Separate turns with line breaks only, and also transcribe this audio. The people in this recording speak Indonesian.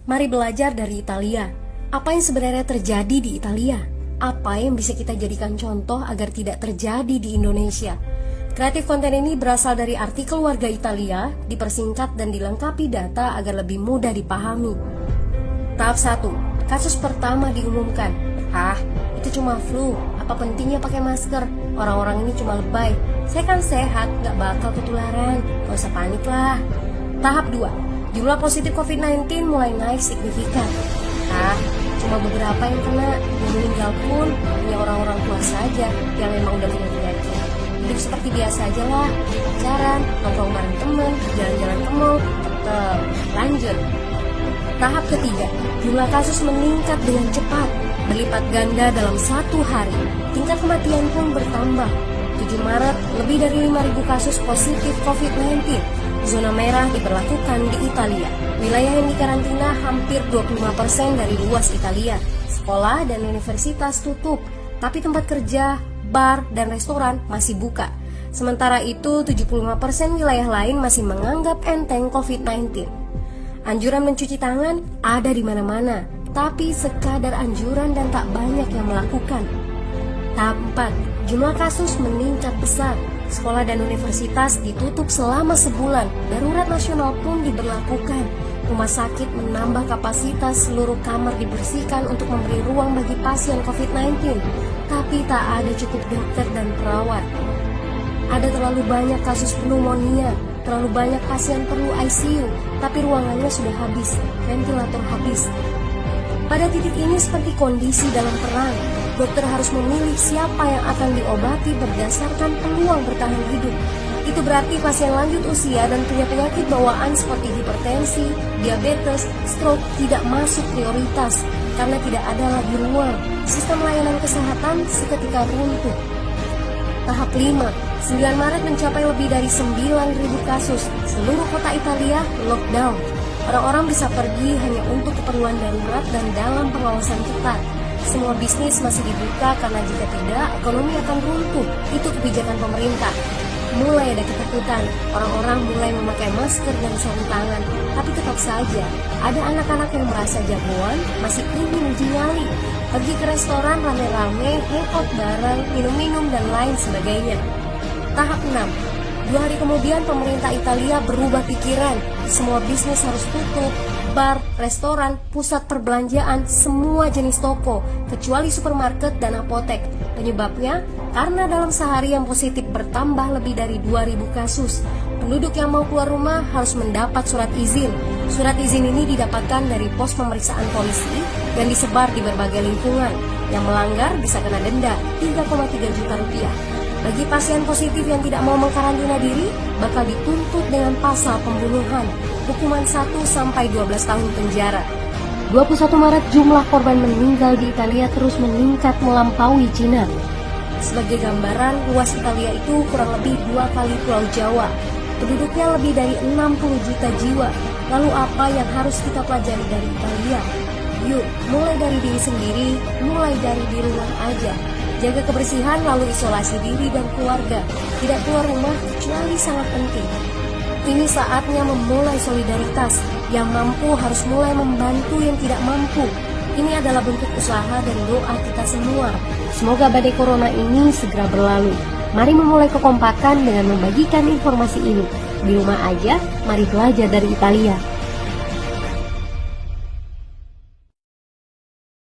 Mari belajar dari Italia. Apa yang sebenarnya terjadi di Italia? Apa yang bisa kita jadikan contoh agar tidak terjadi di Indonesia? Kreatif konten ini berasal dari artikel warga Italia, dipersingkat dan dilengkapi data agar lebih mudah dipahami. Tahap 1. Kasus pertama diumumkan. Itu cuma flu. Apa pentingnya pakai masker? Orang-orang ini cuma lebay. Saya kan sehat, gak bakal ketularan. Gak usah panik lah. Tahap 2. Jumlah positif COVID-19 mulai naik signifikan. Cuma beberapa yang kena. Yang meninggal pun hanya orang-orang tua saja yang memang udah punya penyakit. Hidup seperti biasa aja lah. Pacaran, nongkrong bareng temen, jalan-jalan ke mall, tetap lanjut. Tahap ketiga, jumlah kasus meningkat dengan cepat, berlipat ganda dalam 1 hari. Tingkat kematian pun bertambah. 7 Maret, lebih dari 5.000 kasus positif COVID-19. Zona merah diberlakukan di Italia. Wilayah yang dikarantina hampir 25% dari luas Italia. Sekolah dan universitas tutup, tapi tempat kerja, bar, dan restoran masih buka. Sementara itu, 75% wilayah lain masih menganggap enteng COVID-19. Anjuran mencuci tangan ada di mana-mana, tapi sekadar anjuran dan tak banyak yang melakukan. Tahap 4, jumlah kasus meningkat besar. Sekolah dan universitas ditutup selama sebulan. Darurat nasional pun diberlakukan. Rumah sakit menambah kapasitas, seluruh kamar dibersihkan untuk memberi ruang bagi pasien COVID-19. Tapi tak ada cukup dokter dan perawat. Ada terlalu banyak kasus pneumonia, terlalu banyak pasien perlu ICU, tapi ruangannya sudah habis, ventilator habis. Pada titik ini seperti kondisi dalam perang. Dokter harus memilih siapa yang akan diobati berdasarkan peluang bertahan hidup. Itu berarti pasien lanjut usia dan punya penyakit bawaan seperti hipertensi, diabetes, stroke tidak masuk prioritas karena tidak ada lagi ruang. Sistem layanan kesehatan seketika runtuh. Tahap 5, 9 Maret mencapai lebih dari 9.000 kasus. Seluruh kota Italia lockdown. Orang-orang bisa pergi hanya untuk keperluan darurat dan dalam pengawasan ketat. Semua bisnis masih dibuka karena jika tidak, ekonomi akan runtuh. Itu kebijakan pemerintah. Mulai ada ketakutan, orang-orang mulai memakai masker dan sarung tangan. Tapi tetap saja, ada anak-anak yang merasa jagoan, masih ingin uji nyali. Pergi ke restoran rame-rame, hangout bareng, minum-minum dan lain sebagainya. Tahap 6. 2 hari kemudian pemerintah Italia berubah pikiran. Semua bisnis harus tutup. Bar, restoran, pusat perbelanjaan, semua jenis toko, kecuali supermarket dan apotek. Penyebabnya, karena dalam sehari yang positif bertambah lebih dari 2.000 kasus. Penduduk yang mau keluar rumah harus mendapat surat izin. Surat izin ini didapatkan dari pos pemeriksaan polisi dan disebar di berbagai lingkungan. Yang melanggar bisa kena denda 3,3 juta rupiah. Bagi pasien positif yang tidak mau mengkarantina diri, bakal dituntut dengan pasal pembunuhan, hukuman 1-12 tahun penjara. 21 Maret jumlah korban meninggal di Italia terus meningkat melampaui Cina. Sebagai gambaran, luas Italia itu kurang lebih 2 kali Pulau Jawa. Penduduknya lebih dari 60 juta jiwa. Lalu apa yang harus kita pelajari dari Italia? Yuk, mulai dari diri sendiri, mulai dari di rumah aja. Jaga kebersihan lalu isolasi diri dan keluarga. Tidak keluar rumah kecuali sangat penting. Ini saatnya memulai solidaritas. Yang mampu harus mulai membantu yang tidak mampu. Ini adalah bentuk usaha dan doa kita semua. Semoga badai corona ini segera berlalu. Mari memulai kekompakan dengan membagikan informasi ini. Di rumah aja, mari belajar dari Italia.